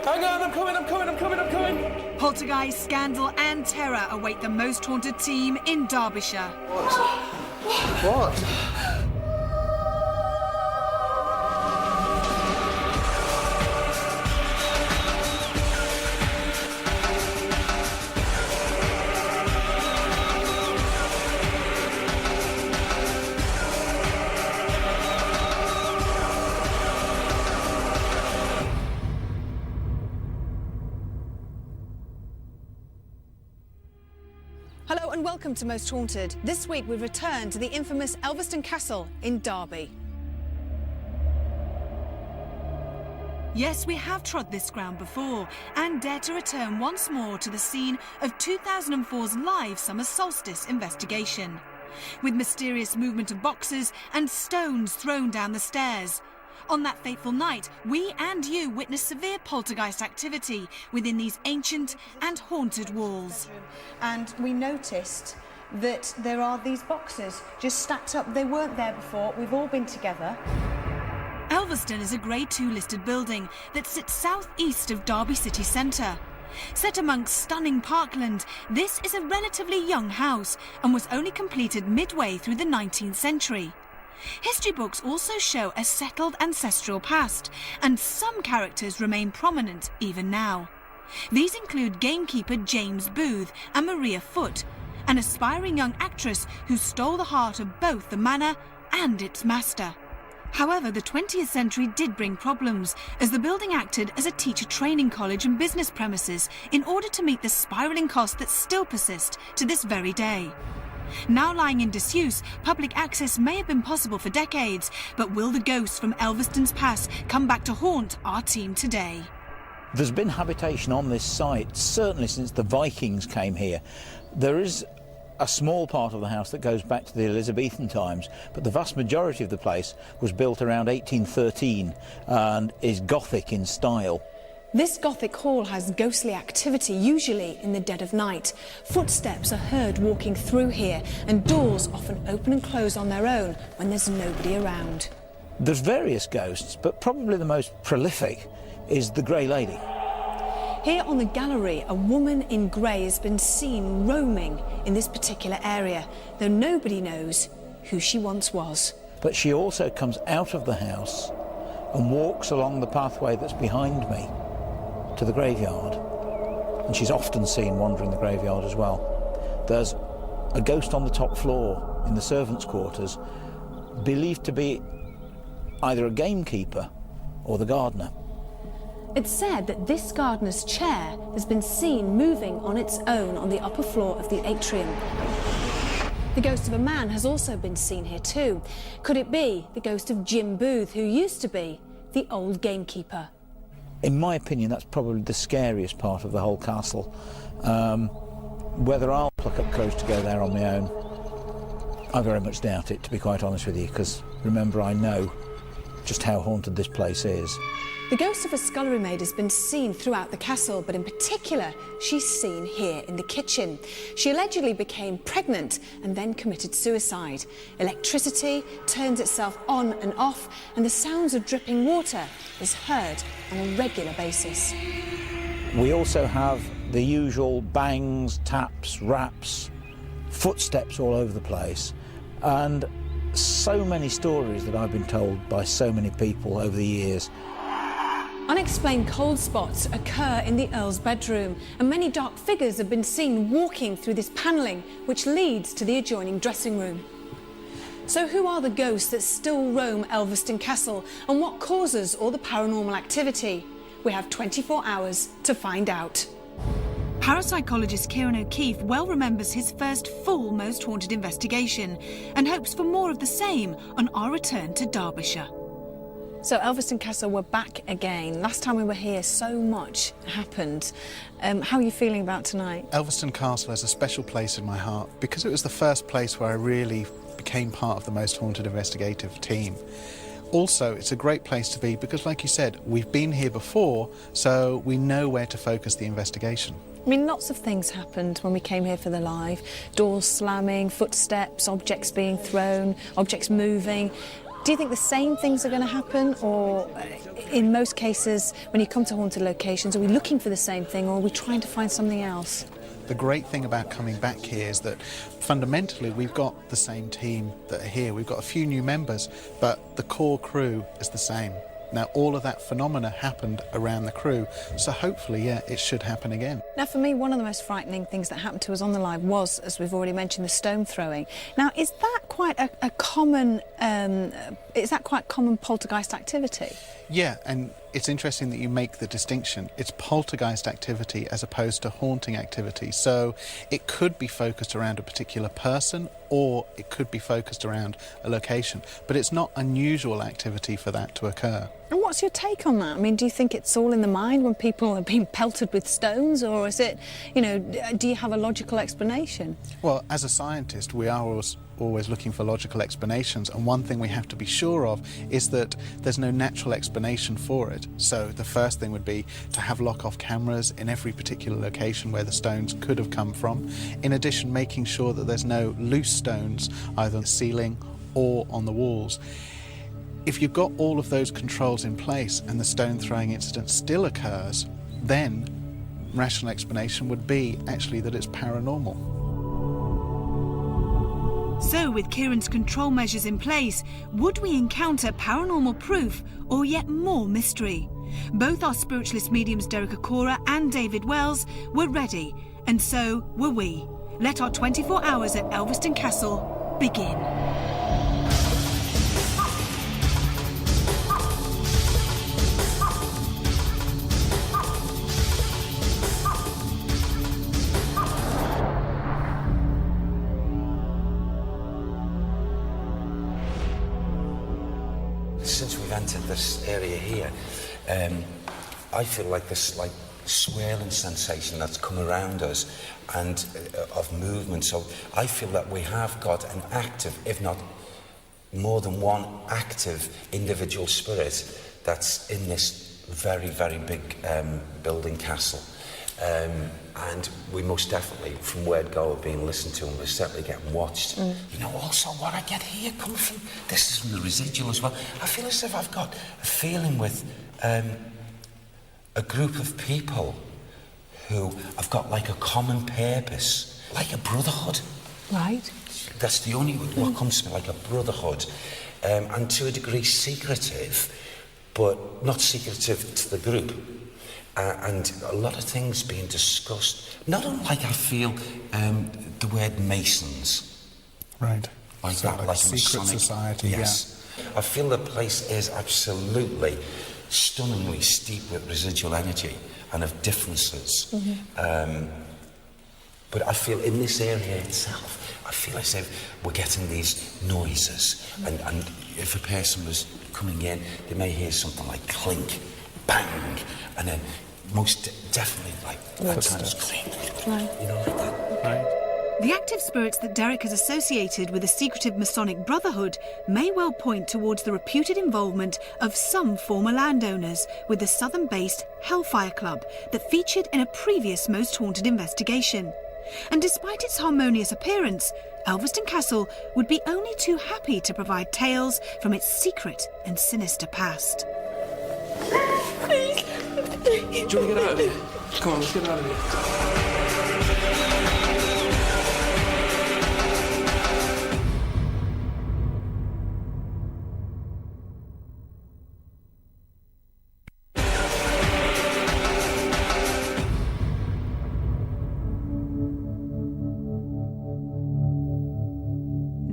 Hang on, I'm coming! Poltergeist, scandal and terror await the most haunted team in Derbyshire. What? Hello and welcome to Most Haunted. This week we've returned to the infamous Elvaston Castle in Derby. Yes, we have trod this ground before and dare to return once more to the scene of 2004's live summer solstice investigation. With mysterious movement of boxes and stones thrown down the stairs. On that fateful night, we and you witnessed severe poltergeist activity within these ancient and haunted walls. And we noticed that there are these boxes just stacked up. They weren't there before. We've all been together. Elvaston is a Grade 2 listed building that sits southeast of Derby city centre. Set amongst stunning parkland, this is a relatively young house and was only completed midway through the 19th century. History books also show a settled ancestral past, and some characters remain prominent even now. These include gamekeeper James Booth and Maria Foote, an aspiring young actress who stole the heart of both the manor and its master. However, the 20th century did bring problems, as the building acted as a teacher training college and business premises in order to meet the spiralling costs that still persist to this very day. Now lying in disuse, public access may have been possible for decades, but will the ghosts from Elvaston's past come back to haunt our team today? There's been habitation on this site, certainly since the Vikings came here. There is a small part of the house that goes back to the Elizabethan times, but the vast majority of the place was built around 1813 and is Gothic in style. This Gothic hall has ghostly activity, usually in the dead of night. Footsteps are heard walking through here, and doors often open and close on their own when there's nobody around. There's various ghosts, but probably the most prolific is the Grey Lady. Here on the gallery, a woman in grey has been seen roaming in this particular area, though nobody knows who she once was. But she also comes out of the house and walks along the pathway that's behind me to the graveyard, and she's often seen wandering the graveyard as well. There's a ghost on the top floor in the servants' quarters, believed to be either a gamekeeper or the gardener. It's said that this gardener's chair has been seen moving on its own on the upper floor of the atrium. The ghost of a man has also been seen here too. Could it be the ghost of Jim Booth, who used to be the old gamekeeper? In my opinion, that's probably the scariest part of the whole castle. Whether I'll pluck up courage to go there on my own, I very much doubt it, to be quite honest with you, because remember, I know just how haunted this place is. The ghost of a scullery maid has been seen throughout the castle, but in particular, she's seen here in the kitchen. She allegedly became pregnant and then committed suicide. Electricity turns itself on and off, and the sounds of dripping water is heard on a regular basis. We also have the usual bangs, taps, raps, footsteps all over the place, and so many stories that I've been told by so many people over the years. Unexplained cold spots occur in the Earl's bedroom, and many dark figures have been seen walking through this panelling, which leads to the adjoining dressing room. So who are the ghosts that still roam Elvaston Castle, and what causes all the paranormal activity? We have 24 hours to find out. Parapsychologist Kieran O'Keefe well remembers his first full Most Haunted investigation and hopes for more of the same on our return to Derbyshire. So Elvaston Castle, we're back again. Last time we were here, so much happened. How are you feeling about tonight? Elvaston Castle has a special place in my heart because it was the first place where I really became part of the Most Haunted investigative team. Also, it's a great place to be because, like you said, we've been here before, so we know where to focus the investigation. I mean, lots of things happened when we came here for the live. Doors slamming, footsteps, objects being thrown, objects moving. Do you think the same things are going to happen, or in most cases, when you come to haunted locations, are we looking for the same thing, or are we trying to find something else? The great thing about coming back here is that fundamentally we've got the same team that are here. We've got a few new members, but the core crew is the same. Now, all of that phenomena happened around the crew, so hopefully, yeah, it should happen again. Now, for me, one of the most frightening things that happened to us on the live was, as we've already mentioned, the stone throwing. Now, is that quite a common? Is that quite common poltergeist activity? Yeah, and it's interesting that you make the distinction. It's poltergeist activity as opposed to haunting activity. So it could be focused around a particular person, or it could be focused around a location. But it's not unusual activity for that to occur. And what's your take on that? I mean, do you think it's all in the mind when people are being pelted with stones, or is it, you know, do you have a logical explanation? Well, as a scientist, we are always looking for logical explanations, and one thing we have to be sure of is that there's no natural explanation for it. So the first thing would be to have lock-off cameras in every particular location where the stones could have come from. In addition, making sure that there's no loose stones either on the ceiling or on the walls. If you've got all of those controls in place and the stone throwing incident still occurs, then rational explanation would be actually that it's paranormal. So, with Kieran's control measures in place, would we encounter paranormal proof or yet more mystery? Both our spiritualist mediums Derek Akora and David Wells were ready, and so were we. Let our 24 hours at Elvaston Castle begin. Since we've entered this area here, I feel like this swirling sensation that's come around us and of movement. So I feel that we have got an active, if not more than one active individual spirit that's in this very, very big building castle. And we most definitely, from word go, are being listened to, and we're certainly getting watched. You know, also what I get here coming from, this is from the residual as well. I feel as if I've got a feeling with a group of people who have got like a common purpose, like a brotherhood. Right. That's the only word what comes to me, like a brotherhood. And to a degree secretive, but not secretive to the group. And a lot of things being discussed, not unlike I feel the word Masons. Right. Like so that, like like a secret Masonic. society, yes. Yeah. I feel the place is absolutely stunningly steep with residual energy and of differences. But I feel in this area itself, I feel as if we're getting these noises. And if a person was coming in, they may hear something like clink, bang, and then most definitely like sometimes clink, Right. you know, like that. Right. The active spirits that Derek has associated with the secretive Masonic Brotherhood may well point towards the reputed involvement of some former landowners with the southern-based Hellfire Club that featured in a previous Most Haunted investigation. And despite its harmonious appearance, Elvaston Castle would be only too happy to provide tales from its secret and sinister past. Do you want to get out of here? Come on, let's get out of here.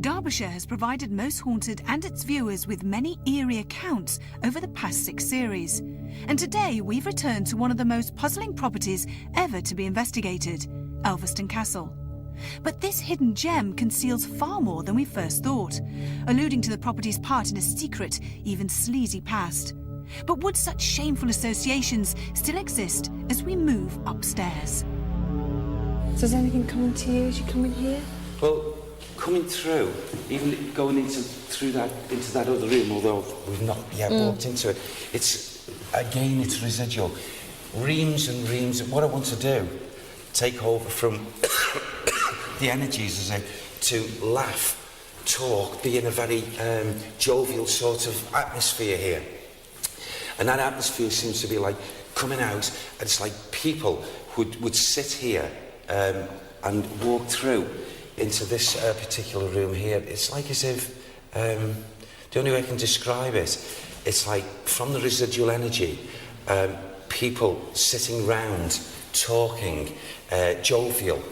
Derbyshire has provided Most Haunted and its viewers with many eerie accounts over the past 6 series. And today we've returned to one of the most puzzling properties ever to be investigated, Elvaston Castle. But this hidden gem conceals far more than we first thought, alluding to the property's part in a secret, even sleazy past. But would such shameful associations still exist as we move upstairs? Does anything come into you as you come in here? Well, coming through, even going into that other room, although we've not yet walked into it, it's residual. Reams and reams. What I want to do, take over from the energies, as to laugh talk, be in a very jovial sort of atmosphere here. And that atmosphere seems to be like coming out, and it's like people would sit here and walk through into this particular room here. It's like as if, the only way I can describe it, it's like from the residual energy, people sitting round, talking, jovial,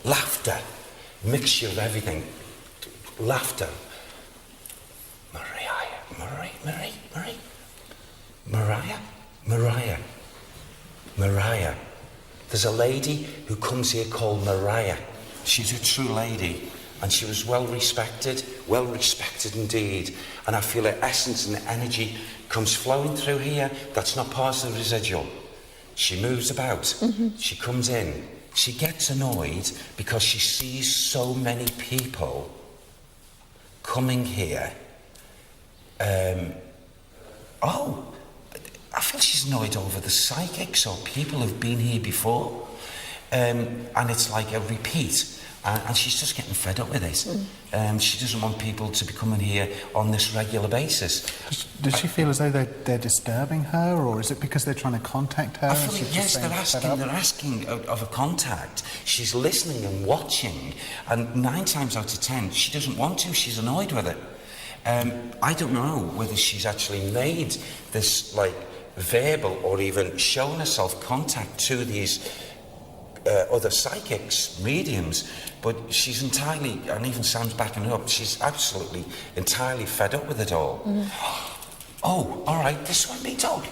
laughter, mixture of everything, laughter. Mariah. There's a lady who comes here called Mariah. She's a true lady, and she was well respected indeed. And I feel her essence and energy comes flowing through here. That's not part of the residual. She moves about. She comes in. She gets annoyed because she sees so many people coming here. I feel she's annoyed over the psychics or people who've been here before. And it's like a repeat. And she's just getting fed up with it. She doesn't want people to be coming here on this regular basis. Does she feel as though they're disturbing her, or is it because they're trying to contact her? I feel like, yes, they're asking of a contact. She's listening and watching, and 9 times out of 10, she doesn't want to. She's annoyed with it. I don't know whether she's actually made this, like, verbal or even shown herself contact to these other psychics, mediums, but she's entirely, and even Sam's backing her up, she's absolutely entirely fed up with it all. Oh, all right, this is what I'm being told.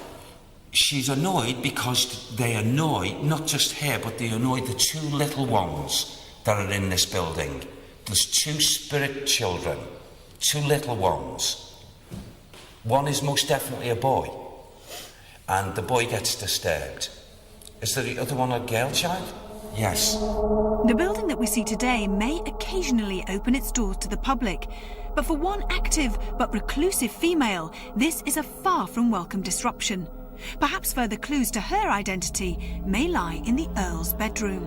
She's annoyed because they annoy not just her, but they annoy the 2 little ones that are in this building. There's 2 spirit children, 2 little ones. One is most definitely a boy, and the boy gets disturbed. Is there the other one a girl child? Yes. The building that we see today may occasionally open its doors to the public, but for one active but reclusive female, this is a far from welcome disruption. Perhaps further clues to her identity may lie in the Earl's bedroom.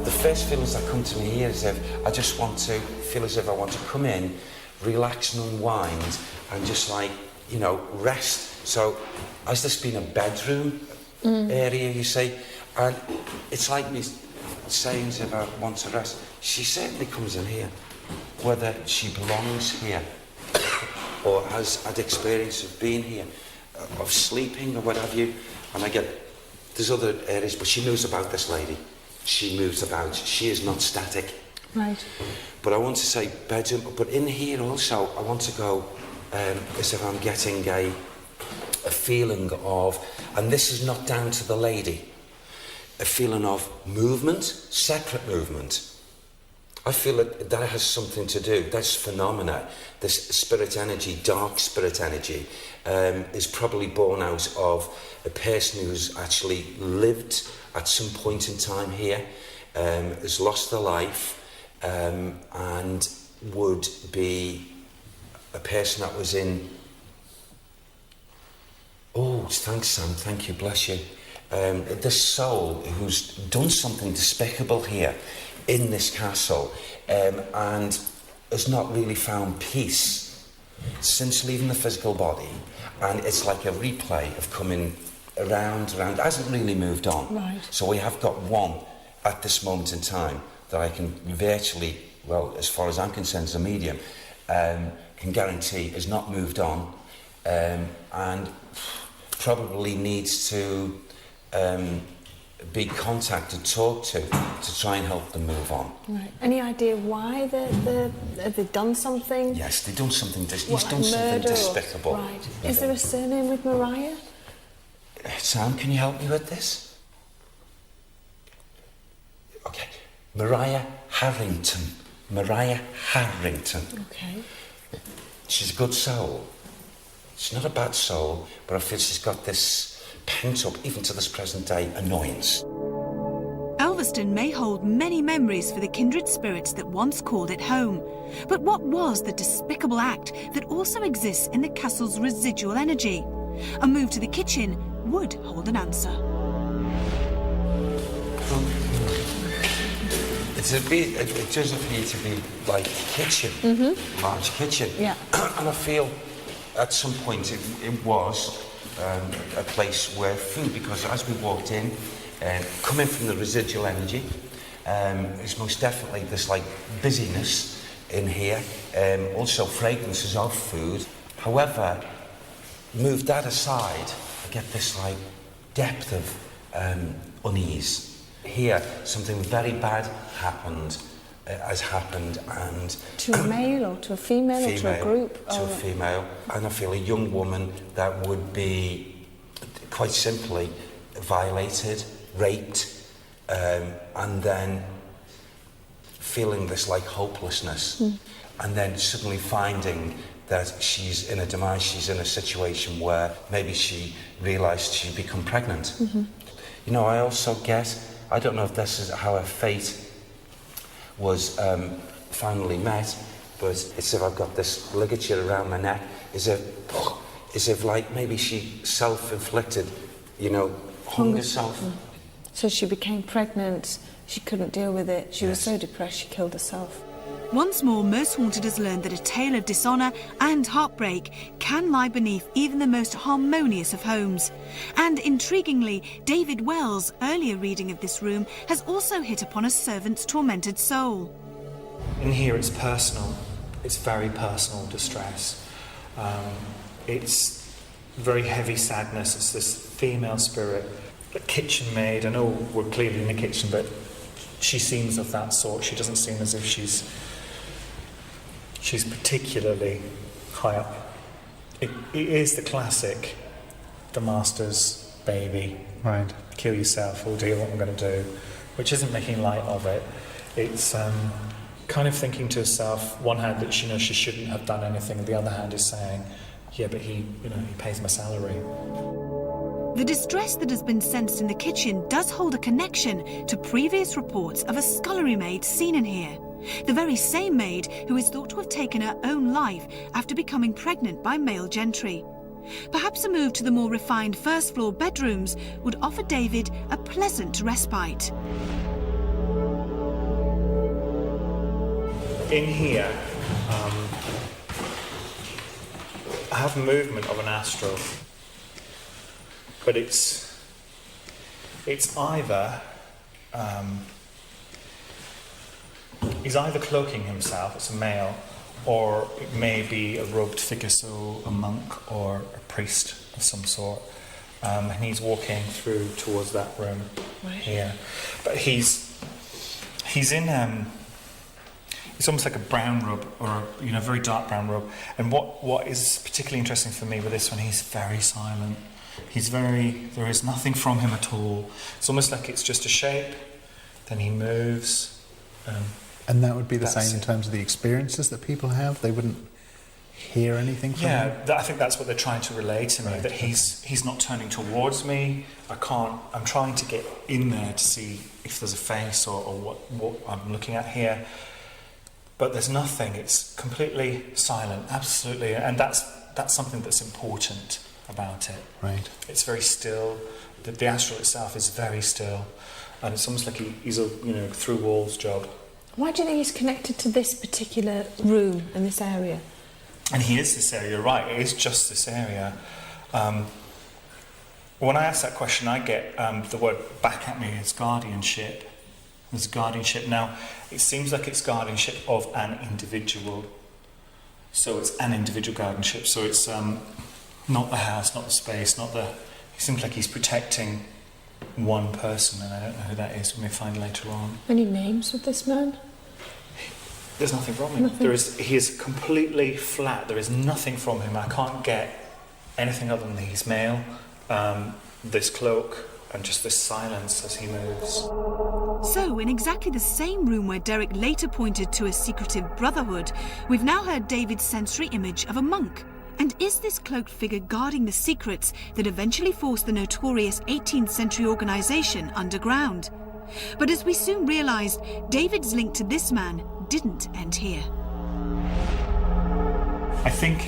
The first feelings that come to me here is if I just want to feel as if I want to come in, relax and unwind, and just like, you know, rest. So, has this been a bedroom area, you see? And it's like me saying as if I want to rest. She certainly comes in here, whether she belongs here or has had experience of being here, of sleeping or what have you. And I get, there's other areas, but she moves about, this lady. She moves about. She is not static. Right. But I want to say bedroom, but in here also, I want to go as if I'm getting a feeling of, and this is not down to the lady, a feeling of movement, separate movement. I feel that has something to do, this phenomena, this spirit energy, dark spirit energy, is probably born out of a person who's actually lived at some point in time here, has lost their life, and would be a person that was in... Oh, thanks, Sam. Thank you. Bless you. This soul who's done something despicable here in this castle, and has not really found peace since leaving the physical body. And it's like a replay of coming around. It hasn't really moved on. Right. So we have got one at this moment in time that I can virtually, well, as far as I'm concerned as a medium, can guarantee has not moved on, and probably needs to be contacted, talked to try and help them move on. Right. Any idea why have they done something? Yes, they've done something. He's What, done something murder despicable. Right. Is there a surname with Mariah? Sam, can you help me with this? Okay, Mariah Harrington. Mariah Harrington. Okay. She's a good soul. She's not a bad soul, but I feel she's got this pent up, even to this present day, annoyance. Elvaston may hold many memories for the kindred spirits that once called it home. But what was the despicable act that also exists in the castle's residual energy? A move to the kitchen would hold an answer. It does appear to be like a kitchen, large kitchen. Yeah. And I feel at some point it was a place where food, because as we walked in, coming from the residual energy, there's most definitely this like busyness in here, also fragrances of food. However, move that aside, I get this like depth of unease. Here, something very bad has happened, and To a male or to a female or to a group? To a female, and I feel a young woman that would be quite simply violated, raped, and then feeling this like hopelessness, and then suddenly finding that she's in a demise, she's in a situation where maybe she realised she'd become pregnant. You know, I also get, I don't know if this is how her fate was finally met, but it's if I've got this ligature around my neck, as if like maybe she self-inflicted, you know, hung herself. So she became pregnant, she couldn't deal with it, she was so depressed she killed herself. Once more, Most Haunted has learned that a tale of dishonour and heartbreak can lie beneath even the most harmonious of homes. And intriguingly, David Wells' earlier reading of this room has also hit upon a servant's tormented soul. In here it's personal, it's very personal distress. It's very heavy sadness, it's this female spirit, a kitchen maid. I know we're clearly in the kitchen, but she seems of that sort. She doesn't seem as if she's particularly high up. It is the classic, the master's baby. Right. Kill yourself, or deal what I'm going to do, which isn't making light of it. It's kind of thinking to herself, one hand that she knows she shouldn't have done anything, and the other hand is saying, yeah, but he pays my salary. The distress that has been sensed in the kitchen does hold a connection to previous reports of a scullery maid seen in here. The very same maid who is thought to have taken her own life after becoming pregnant by male gentry. Perhaps a move to the more refined first floor bedrooms would offer David a pleasant respite. In here, I have movement of an astral, but it's either he's either cloaking himself, it's a male, or it may be a robed figure, so a monk or a priest of some sort, and he's walking through towards that room here. But he's in it's almost like a brown robe, or a very dark brown robe. And what is particularly interesting for me with this one, he's very silent. There is nothing from him at all. It's almost like it's just a shape, then he moves. And that would be the same in terms of the experiences that people have? They wouldn't hear anything from him? Yeah, I think that's what they're trying to relay to me, that he's not turning towards me. I'm trying to get in there to see if there's a face or what I'm looking at here. But there's nothing, it's completely silent, absolutely, and that's something that's important about it. Right. It's very still, the astral itself is very still, and it's almost like he's a through walls job. Why do you think he's connected to this particular room and this area? And he is this area, right, it is just this area. When I ask that question, I get the word back at me as guardianship. There's guardianship. Now, it seems like it's guardianship of an individual. So it's an individual guardianship. So it's not the house, not the space, it seems like he's protecting one person, and I don't know who that is. We may find later on. Any names of this man? There's nothing from him. He is completely flat. There is nothing from him. I can't get anything other than he's male, this cloak, and just this silence as he moves. So, in exactly the same room where Derek later pointed to a secretive brotherhood, we've now heard David's sensory image of a monk. And is this cloaked figure guarding the secrets that eventually forced the notorious 18th century organisation underground? But as we soon realised, David's link to this man didn't end here. I think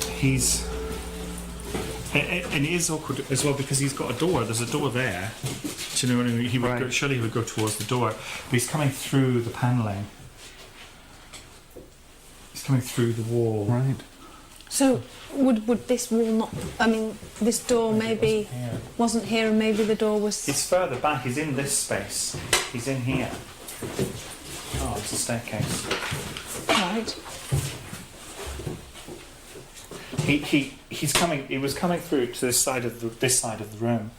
he's And it is awkward as well because he's got a door. There's a door there. Do you know what I mean? He would go, surely he would go towards the door, but he's coming through the panelling. He's coming through the wall. Right. So would this wall not? I mean, this door maybe wasn't here, and maybe the door was. It's further back. He's in this space. He's in here. Oh, it's a staircase. Right. He's coming. He was coming through to this side of the room.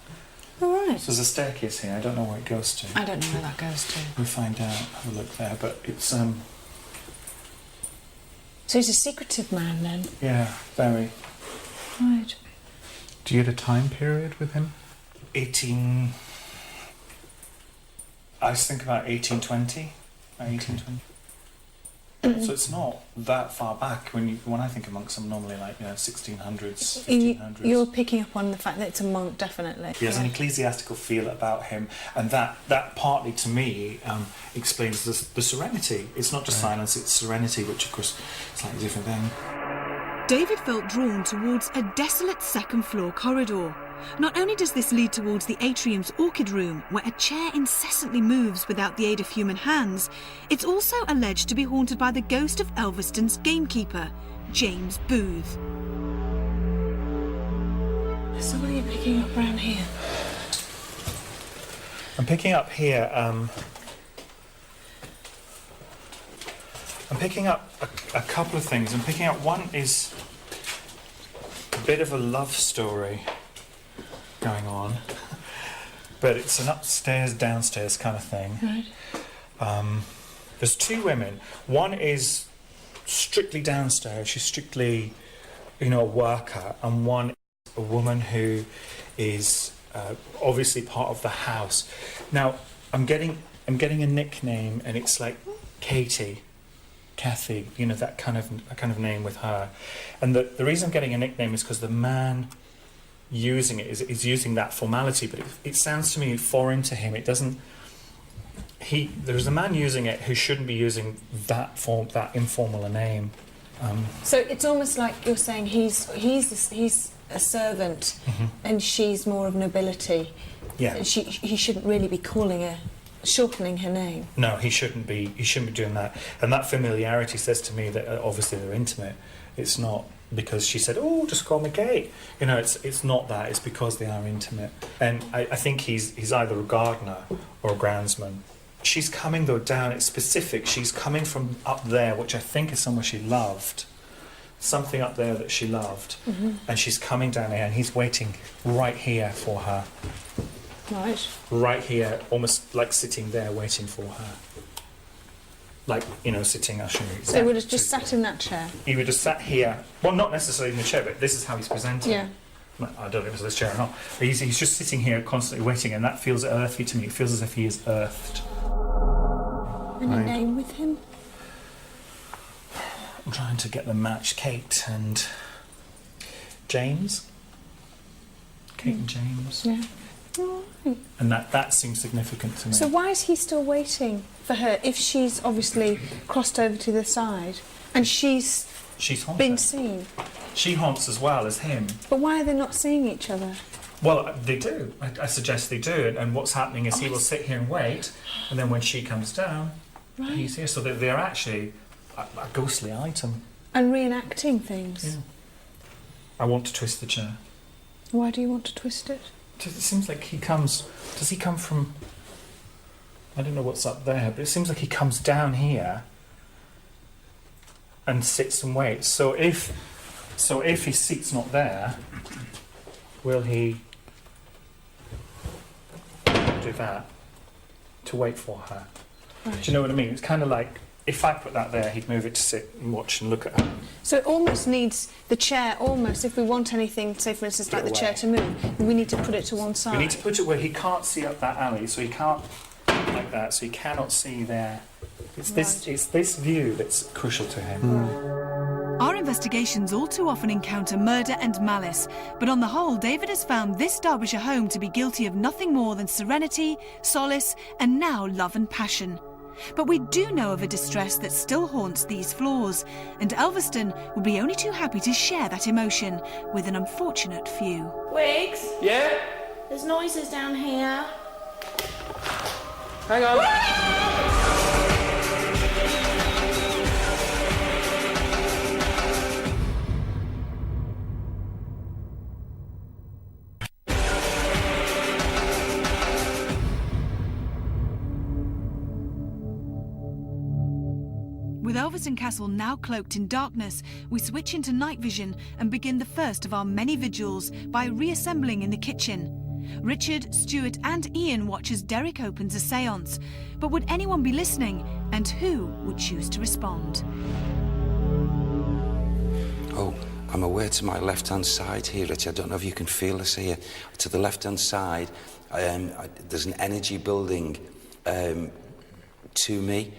All right. So there's a staircase here. I don't know where it goes to. I don't know where that goes to. We'll find out. Have a look there. But it's So he's a secretive man then. yeah, very. Right. Do you get a time period with him? 18. I was thinking about 1820. 1820. So it's not that far back. When I think of monks, I'm normally like 1600s, 1500s. You're picking up on the fact that it's a monk, definitely. He has an ecclesiastical feel about him, and that partly to me explains the serenity. It's not just silence; it's serenity, which of course is slightly different thing. David felt drawn towards a desolate second-floor corridor. Not only does this lead towards the atrium's orchid room, where a chair incessantly moves without the aid of human hands, it's also alleged to be haunted by the ghost of Elvaston's gamekeeper, James Booth. So what are you picking up around here? I'm picking up here. I'm picking up a couple of things. I'm picking up one is a bit of a love story going on, but it's an upstairs downstairs kind of thing. Right. There's two women. One is strictly downstairs, she's strictly a worker, and one is a woman who is obviously part of the house. Now I'm getting a nickname, and it's like Kathy, that kind of name with her. And the reason I'm getting a nickname is because the man using it is using that formality, but it sounds to me foreign to him. It doesn't. There's a man using it who shouldn't be using that informal a name. So it's almost like you're saying he's a servant, and she's more of nobility. Yeah. He shouldn't really be shortening her name. No, he shouldn't be. He shouldn't be doing that. And that familiarity says to me that obviously they're intimate. It's not because she said, "Oh, just call me Kate." It's not that. It's because they are intimate. And I think he's either a gardener or a groundsman. She's coming though down. It's specific. She's coming from up there, which I think is somewhere she loved. Something up there that she loved, and she's coming down here, and he's waiting right here for her. Right. Right here, almost like sitting there waiting for her. Like, sitting, I'll show you. So he would have just sat in that chair? He would have sat here. Well, not necessarily in the chair, but this is how he's presenting. Yeah. I don't know if it was this chair or not. But he's just sitting here constantly waiting, and that feels earthy to me. It feels as if he is earthed. Any name with him? I'm trying to get them matched. Kate and James. Kate and James. Yeah. Oh, right. And that seems significant to me. So why is he still waiting for her if she's obviously crossed over to the side and she's haunted. been seen? She haunts as well as him. But why are they not seeing each other? Well, they do. I suggest they do. And what's happening is he will sit here and wait, and then when she comes down, he's here. So they're actually a ghostly item. And reenacting things? Yeah. I want to twist the chair. Why do you want to twist it? It seems like he comes... Does he come from... I don't know what's up there, but it seems like he comes down here and sits and waits. So if his seat's not there, will he do that to wait for her? Right. Do you know what I mean? It's kind of like if I put that there, he'd move it to sit and watch and look at her. So it almost needs the chair, if we want anything, say for instance like the chair to move, we need to put it to one side. We need to put it where he can't see up that alley, so he can't like that, so he cannot see there. It's this view that's crucial to him. Our investigations all too often encounter murder and malice, but on the whole, David has found this Derbyshire home to be guilty of nothing more than serenity, solace, and now love and passion. But we do know of a distress that still haunts these floors, and Elvaston would be only too happy to share that emotion with an unfortunate few. Wiggs, Yeah? there's noises down here. Hang on. With Elvaston Castle now cloaked in darkness, we switch into night vision and begin the first of our many vigils by reassembling in the kitchen. Richard, Stuart and Ian watch as Derek opens a séance. But would anyone be listening, and who would choose to respond? Oh, I'm aware to my left-hand side here, Richard. I don't know if you can feel this here. To the left-hand side, there's an energy building to me.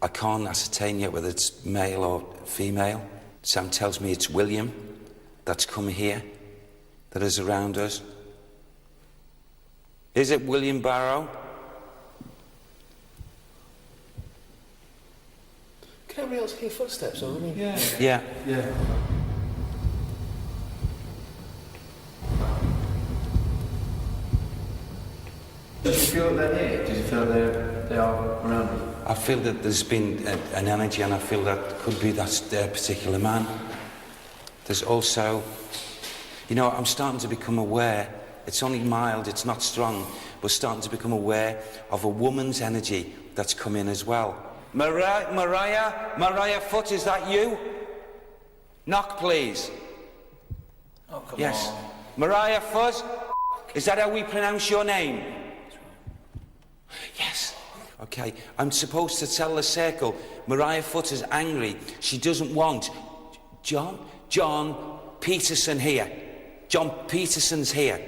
I can't ascertain yet whether it's male or female. Sam tells me it's William that's come here, that is around us. Is it William Barrow? Can everybody else hear footsteps, or me? Yeah. Yeah. Do you feel that they're here? Do you feel they are around you? I feel that there's been an energy, and I feel that could be that particular man. There's also, you know, I'm starting to become aware, it's only mild, it's not strong, but starting to become aware of a woman's energy that's come in as well. Mariah Foot, is that you? Knock, please. Oh, come yes. on. Mariah Foot, is that how we pronounce your name? Yes. Okay, I'm supposed to tell the circle Mariah Foot is angry. She doesn't want John Peterson here. John Peterson's here.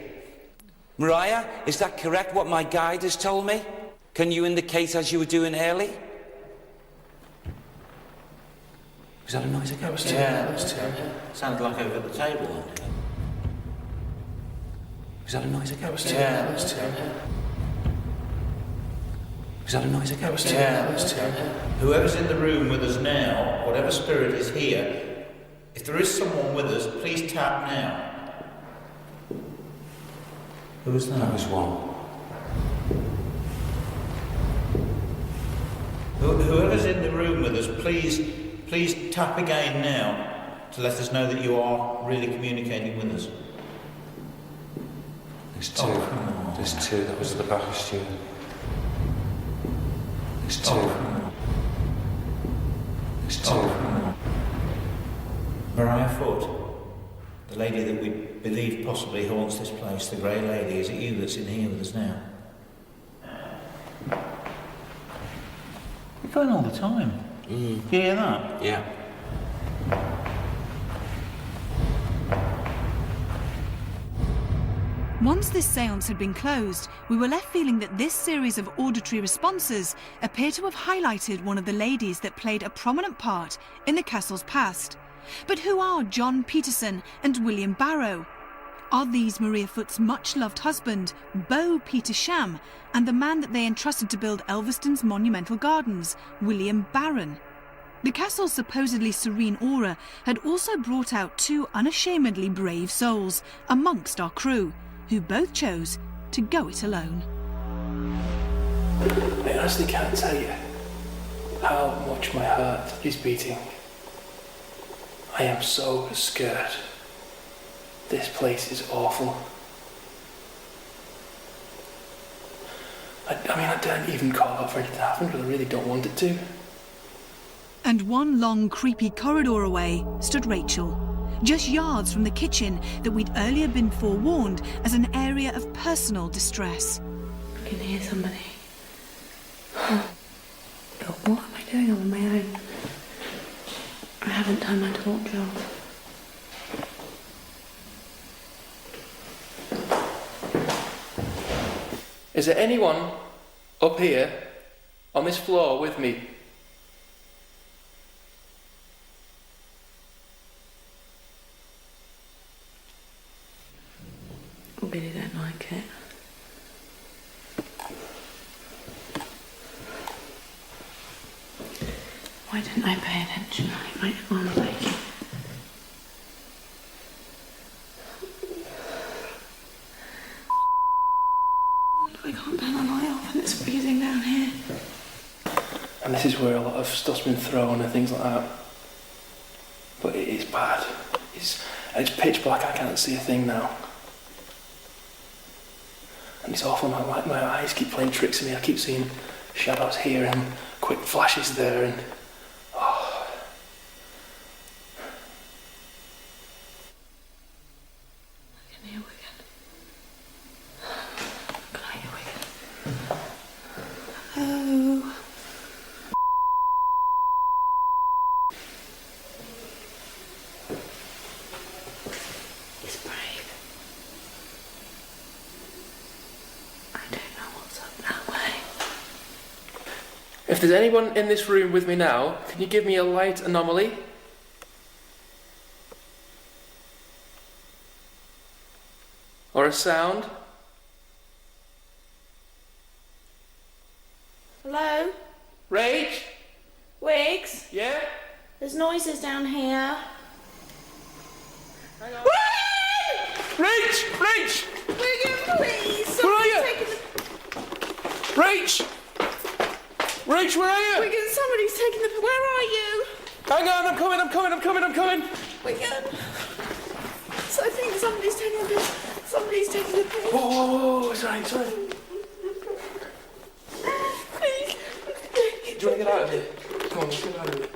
Mariah, is that correct, what my guide has told me? Can you indicate as you were doing early? Was that a noise again? That was two. Sounded like over at the table. Was that a noise again? That was two. Was that a noise again? That was two. Whoever's in the room with us now, whatever spirit is here, if there is someone with us, please tap now. Who was that? That was one. Whoever's in the room with us, please tap again now to let us know that you are really communicating with us. There's two. There's two. That was at the back of Stuart. There's two. There's two. Mariah Foot, the lady that we believe possibly haunts this place, the grey lady, is it you that's in here with us now? You're going all the time. You hear that? Yeah. Once this séance had been closed, we were left feeling that this series of auditory responses appear to have highlighted one of the ladies that played a prominent part in the castle's past. But who are John Peterson and William Barrow? Are these Maria Foot's much-loved husband, Beau Petersham, and the man that they entrusted to build Elvaston's monumental gardens, William Barron? The castle's supposedly serene aura had also brought out two unashamedly brave souls amongst our crew, who both chose to go it alone. I honestly can't tell you how much my heart is beating. I am so scared. This place is awful. I don't even call out for it to happen because I really don't want it to. And one long, creepy corridor away stood Rachel, just yards from the kitchen that we'd earlier been forewarned as an area of personal distress. I can hear somebody. But what am I doing on my own? I haven't turned my torch off. Is there anyone up here on this floor with me? I really don't like it. Why didn't I pay attention? My arm's aching. I can't turn the light off and it's freezing down here. And this is where a lot of stuff's been thrown and things like that. But it is bad. It's pitch black, I can't see a thing now. And it's awful, my eyes keep playing tricks on me. I keep seeing shadows here and quick flashes there and... Oh. I can hear Wigan. Can I hear Wigan? Hello? He's brave. I don't know what's up that way. If there's anyone in this room with me now, can you give me a light anomaly? Or a sound? Hello? Rage? Wiggs? Yeah? There's noises down here. Hang on. Rage! Rage! Wigan, please! Where are you? Taking Rage! Rage, where are you? Wigan, somebody's taking the... Where are you? Hang on, I'm coming! Wigan. So I think somebody's taking the piss. Somebody's taking the piss. Whoa, sorry. Do you want to get out of here? Come on, let's get out of here.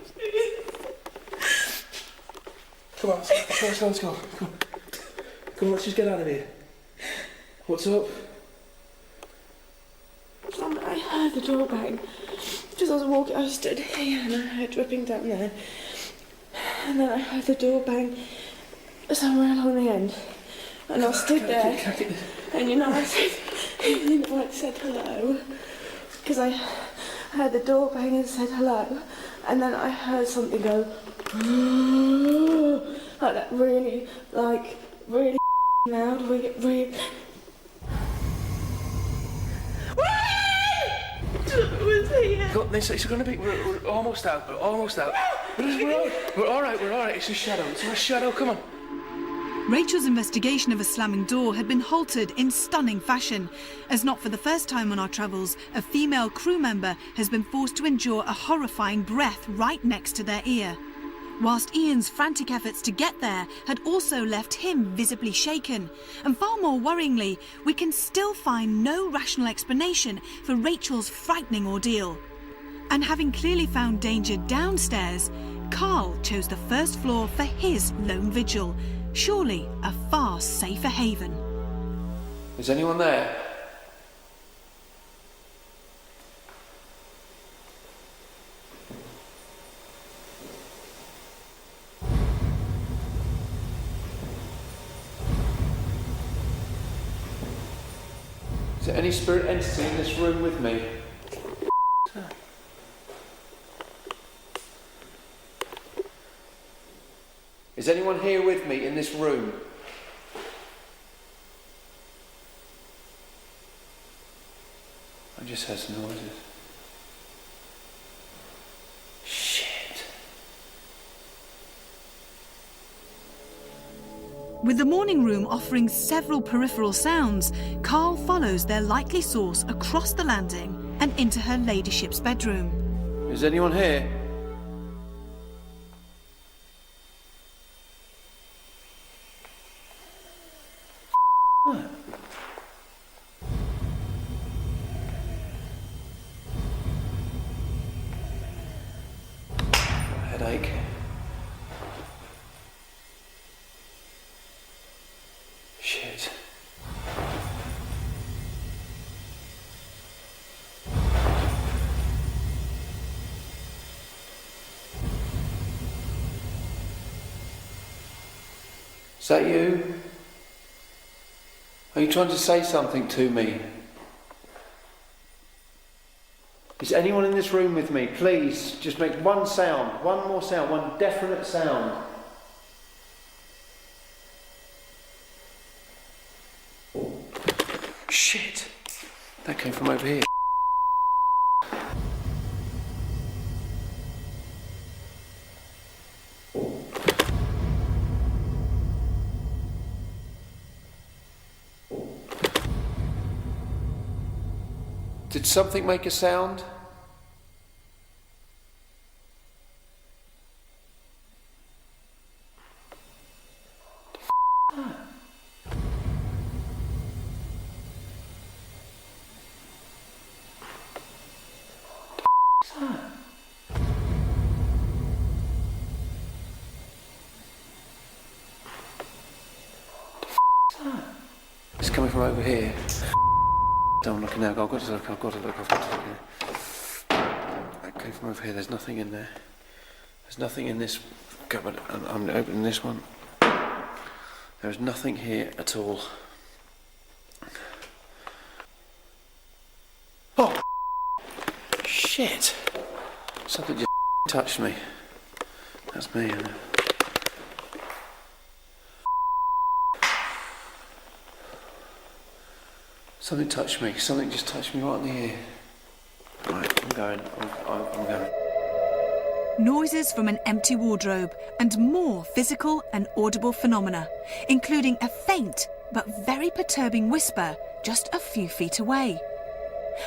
Come on, let's go. Come on, let's just get out of here. What's up? I heard the door bang. Just as I was walking, I stood here and I heard dripping down there. And then I heard the door bang somewhere along the end. And I stood there. And I said hello. Because I heard the door bang and said hello. And then I heard something go like that, really loud, really. It's going to be. We're almost out. We're almost out. We're all right. It's a shadow. Come on. Rachel's investigation of a slamming door had been halted in stunning fashion, as not for the first time on our travels, a female crew member has been forced to endure a horrifying breath right next to their ear. Whilst Ian's frantic efforts to get there had also left him visibly shaken, and far more worryingly, we can still find no rational explanation for Rachel's frightening ordeal. And having clearly found danger downstairs, Carl chose the first floor for his lone vigil, surely a far safer haven. Is anyone there? Is there any spirit entity in this room with me? Is anyone here with me in this room? I just heard some noises. Shit. With the morning room offering several peripheral sounds, Carl follows their likely source across the landing and into her ladyship's bedroom. Is anyone here? Headache. Shit. Is that you? Are you trying to say something to me? Is anyone in this room with me? Please, just make one sound, one more sound, one definite sound. Shit! That came from over here. Did something make a sound? It's coming from over here. I'm looking now. I've got to look. It came from over here. There's nothing in there. There's nothing in this cupboard. I'm opening this one. There's nothing here at all. Oh! Shit! Something just touched me. That's me. Something touched me. Something just touched me right in the ear. Right, I'm going. I'm going. Noises from an empty wardrobe and more physical and audible phenomena, including a faint but very perturbing whisper just a few feet away.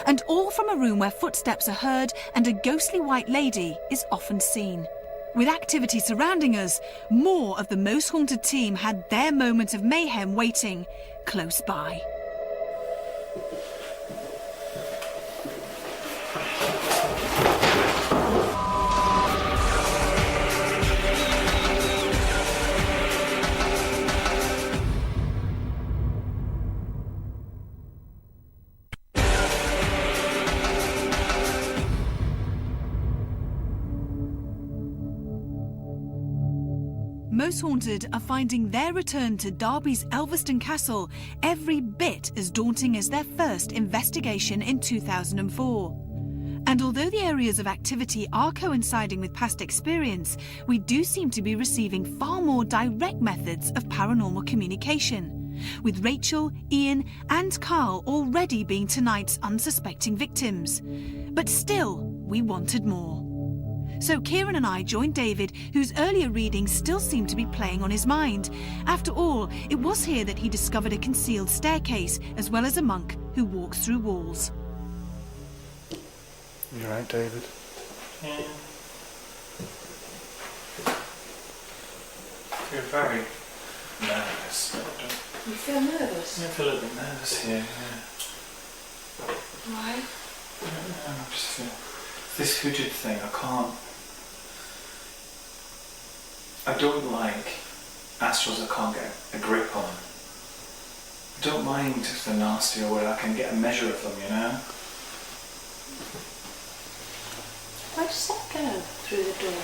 And all from a room where footsteps are heard and a ghostly white lady is often seen. With activity surrounding us, more of the Most Haunted team had their moment of mayhem waiting close by. Most Haunted are finding their return to Derby's Elvaston Castle every bit as daunting as their first investigation in 2004. And although the areas of activity are coinciding with past experience, we do seem to be receiving far more direct methods of paranormal communication, with Rachel, Ian and Carl already being tonight's unsuspecting victims. But still, we wanted more. So Kieran and I joined David, whose earlier readings still seemed to be playing on his mind. After all, it was here that he discovered a concealed staircase, as well as a monk who walks through walls. You right, David? Yeah. You're very nervous. You feel nervous? I feel a bit nervous here, yeah. Why? I don't know, I just feel... This hooded thing, I don't like astrals I can't get a grip on. I don't mind if they're nasty or where I can get a measure of them, you know? Where does that go through the door?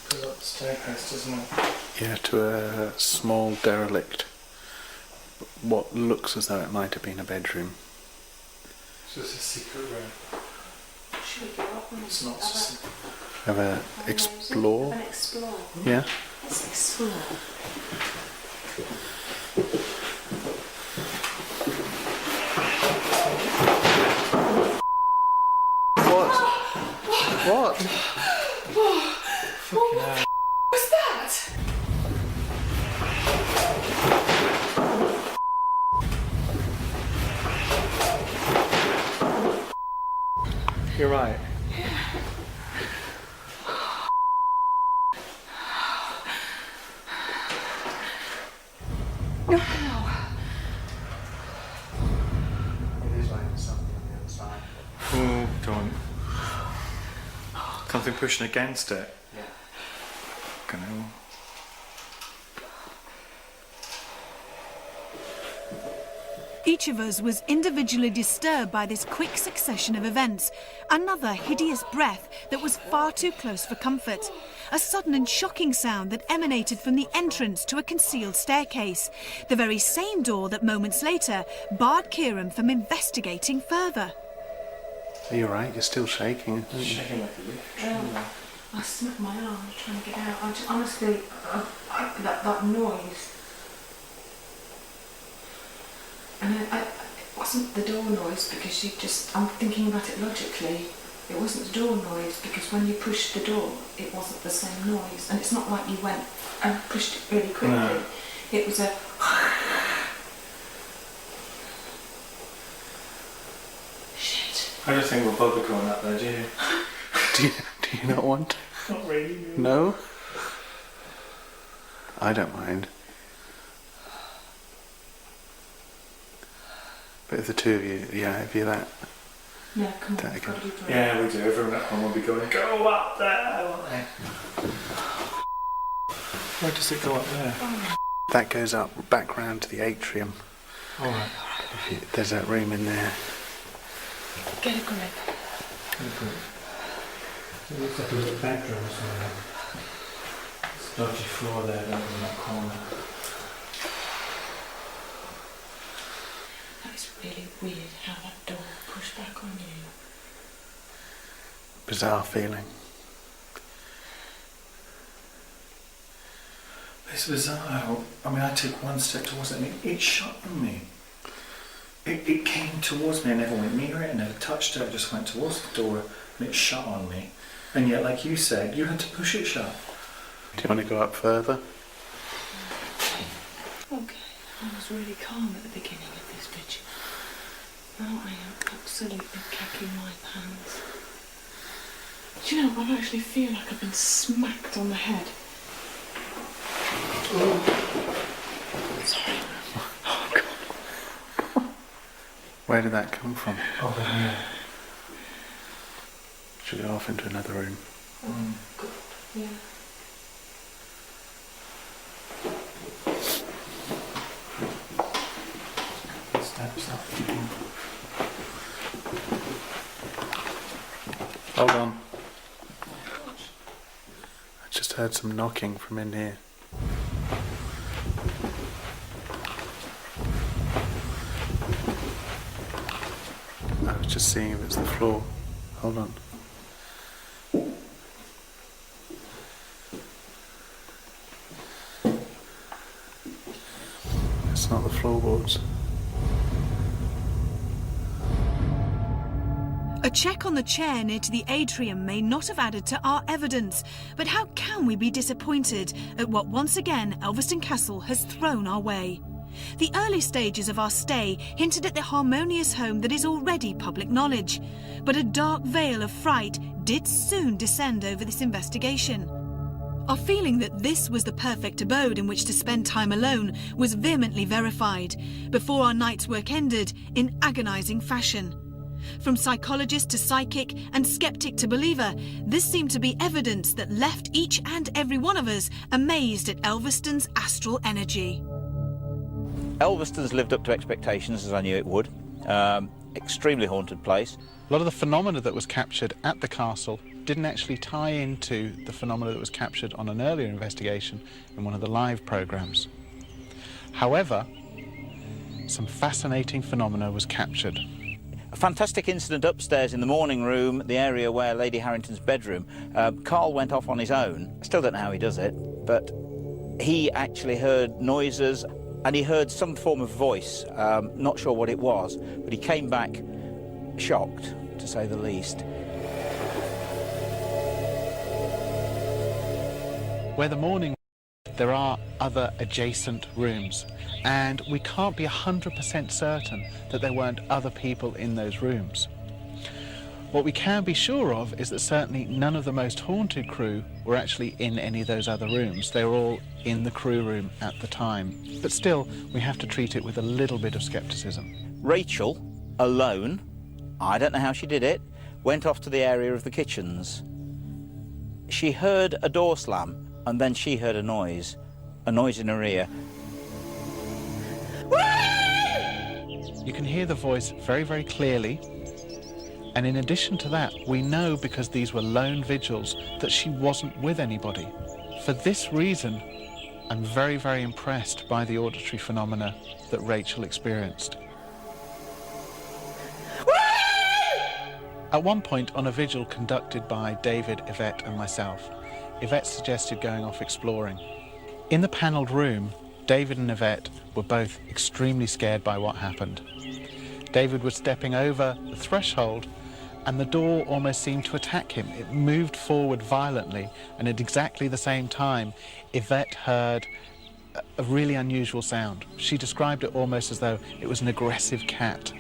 Goes up the staircase, doesn't it? Yeah, to a small derelict. What looks as though it might have been a bedroom. So it's a secret room. Should we go up and It's not so secret. Have a explore? An explore. Yeah. Let's explore. What? Fucking hell. What's that? You're right. It is like something on the other side. Oh, don't. Something pushing against it. Yeah. Fucking hell. Each of us was individually disturbed by this quick succession of events. Another hideous breath that was far too close for comfort. A sudden and shocking sound that emanated from the entrance to a concealed staircase. The very same door that moments later barred Kieran from investigating further. Are you right? You're still shaking. Shaking like a leaf. I smacked my arm trying to get out. I just, honestly, that noise. And it wasn't the door noise because I'm thinking about it logically. It wasn't the door noise because when you pushed the door, it wasn't the same noise. And it's not like you went and pushed it really quickly. No. It was a... Shit. I don't think we'll bother going up there, do you? Do you not want to? Not really. No? I don't mind. But if the two of you, yeah, if you're that... Yeah, come on. Yeah, we do. Everyone at home will be going, go up there, won't they? Where does it go up there? That goes up back round to the atrium. Alright. There's that room in there. Get a grip. It looks like a little bedroom or something. It's a dodgy floor there over in that corner. That is really weird how that door pushed back on you. Bizarre feeling. It's bizarre. I mean, I took one step towards it and it shut on me. It came towards me. I never went near it. I never touched it. I just went towards the door and it shut on me. And yet, like you said, you had to push it shut. Do you want to go up further? Okay, I was really calm at the beginning of this bitch. Now I am absolutely kicking my pants. Do you know, I actually feel like I've been smacked on the head. Oh. Sorry. Oh, God. Where did that come from? Over here. Should we go off into another room? God, yeah. Steps up. Hold on. I just heard some knocking from in here. I was just seeing if it's the floor. Hold on. It's not the floorboards. A check on the chair near to the atrium may not have added to our evidence, but how can we be disappointed at what once again Elvaston Castle has thrown our way? The early stages of our stay hinted at the harmonious home that is already public knowledge, but a dark veil of fright did soon descend over this investigation. Our feeling that this was the perfect abode in which to spend time alone was vehemently verified before our night's work ended in agonising fashion. From psychologist to psychic and skeptic to believer, this seemed to be evidence that left each and every one of us amazed at Elvaston's astral energy. Elvaston's lived up to expectations, as I knew it would. Extremely haunted place. A lot of the phenomena that was captured at the castle didn't actually tie into the phenomena that was captured on an earlier investigation in one of the live programmes. However, some fascinating phenomena was captured. A fantastic incident upstairs in the morning room, the area where Lady Harrington's bedroom. Carl went off on his own. Still don't know how he does it, but he actually heard noises and he heard some form of voice. Not sure what it was, but he came back shocked, to say the least. Where the morning, there are other adjacent rooms, and we can't be 100% certain that there weren't other people in those rooms. What we can be sure of is that certainly none of the most haunted crew were actually in any of those other rooms. They were all in the crew room at the time. But still, we have to treat it with a little bit of scepticism. Rachel, alone, I don't know how she did it, went off to the area of the kitchens. She heard a door slam, and then she heard a noise in her ear. You can hear the voice very, very clearly. And in addition to that, we know, because these were lone vigils, that she wasn't with anybody. For this reason, I'm very, very impressed by the auditory phenomena that Rachel experienced. At one point, on a vigil conducted by David, Yvette and myself, Yvette suggested going off exploring. In the panelled room, David and Yvette were both extremely scared by what happened. David was stepping over the threshold and the door almost seemed to attack him. It moved forward violently, and at exactly the same time, Yvette heard a really unusual sound. She described it almost as though it was an aggressive cat.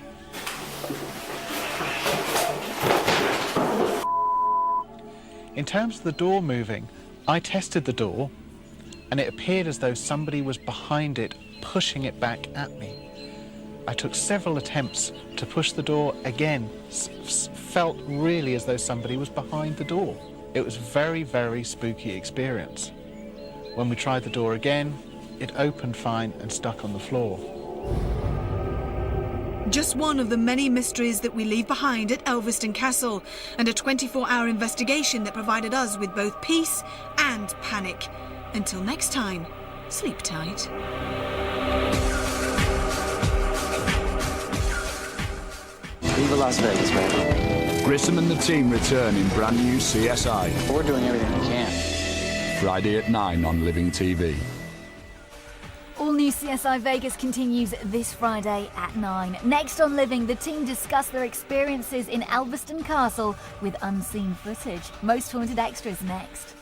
In terms of the door moving, I tested the door and it appeared as though somebody was behind it, pushing it back at me. I took several attempts to push the door again, felt really as though somebody was behind the door. It was a very, very spooky experience. When we tried the door again, it opened fine and stuck on the floor. Just one of the many mysteries that we leave behind at Elvaston Castle, and a 24-hour investigation that provided us with both peace and panic. Until next time, sleep tight. Viva Las Vegas, man. Grissom and the team return in brand new CSI. We're doing everything we can. Friday at 9 on Living TV. All new CSI Vegas continues this Friday at 9. Next on Living, the team discuss their experiences in Elvaston Castle with unseen footage. Most Haunted Extras next.